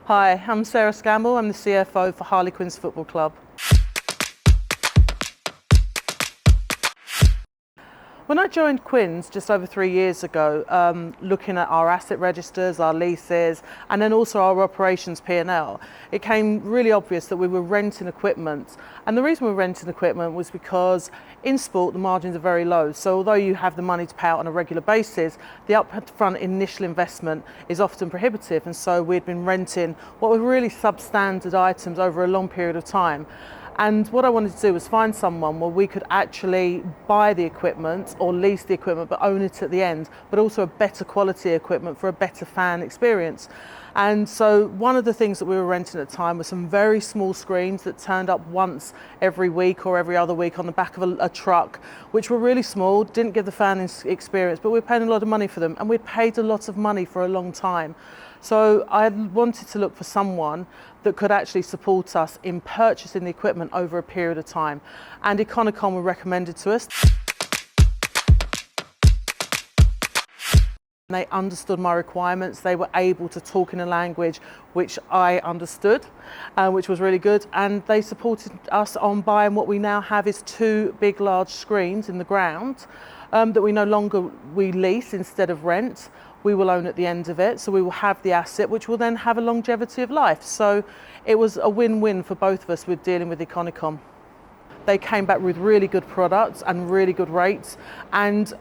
Hi, I'm Sarah Scamble. I'm the CFO for Harlequins Football Club. When I joined Quins just over 3 years ago, looking at our asset registers, our leases, and then also our operations P&L, it came really obvious that we were renting equipment. And the reason we were renting equipment was because in sport, the margins are very low. So although you have the money to pay out on a regular basis, the upfront initial investment is often prohibitive. And so we'd been renting what were really substandard items over a long period of time. And what I wanted to do was find someone where we could actually buy the equipment or lease the equipment but own it at the end, but also a better quality equipment for a better fan experience. And so one of the things that we were renting at the time was some very small screens that turned up once every week or every other week on the back of a truck, which were really small, didn't give the fan experience, but we were paying a lot of money for them, and we'd paid a lot of money for a long time. So I wanted to look for someone that could actually support us in purchasing the equipment over a period of time. And Econocom were recommended to us. They understood my requirements. They were able to talk in a language which I understood, which was really good. And they supported us on buying what we now have is 2 big, large screens in the ground that we no longer lease instead of rent. We will own at the end of it, so we will have the asset, which will then have a longevity of life. So it was a win-win for both of us with dealing with Econocom. They came back with really good products and really good rates, and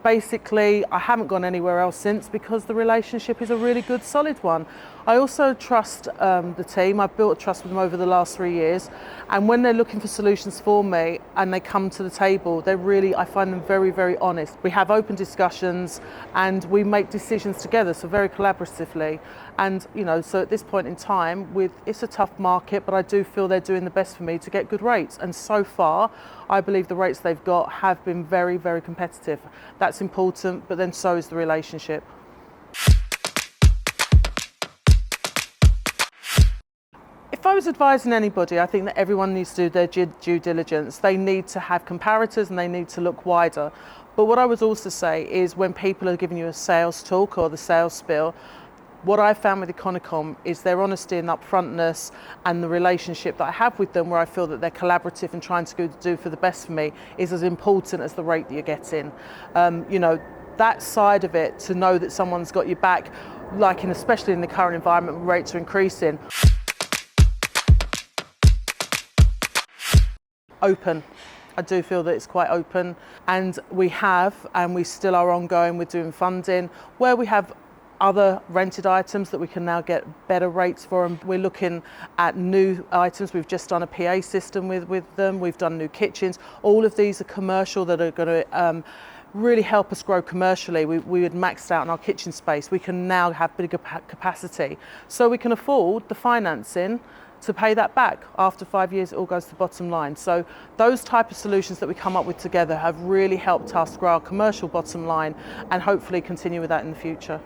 basically I haven't gone anywhere else since because the relationship is a really good, solid one. I also trust the team. I've built trust with them over the last 3 years, and when they're looking for solutions for me and they come to the table, I find them very, very honest. We have open discussions and we make decisions together, so very collaboratively. And so at this point in time, it's a tough market, but I do feel they're doing the best for me to get good rates. And so far, I believe the rates they've got have been very, very competitive. That's important, but then so is the relationship. If I was advising anybody, I think that everyone needs to do their due diligence. They need to have comparators and they need to look wider. But what I would also say is when people are giving you a sales talk or the sales spiel, what I found with Econocom is their honesty and upfrontness and the relationship that I have with them, where I feel that they're collaborative and trying to do for the best for me, is as important as the rate that you're getting. That side of it, to know that someone's got your back, especially in the current environment where rates are increasing. Open. I do feel that it's quite open, and we still are ongoing with doing funding where we have other rented items that we can now get better rates for, and we're looking at new items. We've just done a PA system with them. We've done new kitchens. All of these are commercial that are going to really help us grow commercially. We had maxed out in our kitchen space. We can now have bigger capacity, so we can afford the financing to pay that back. After 5 years, it all goes to the bottom line. So those type of solutions that we come up with together have really helped us grow our commercial bottom line and hopefully continue with that in the future.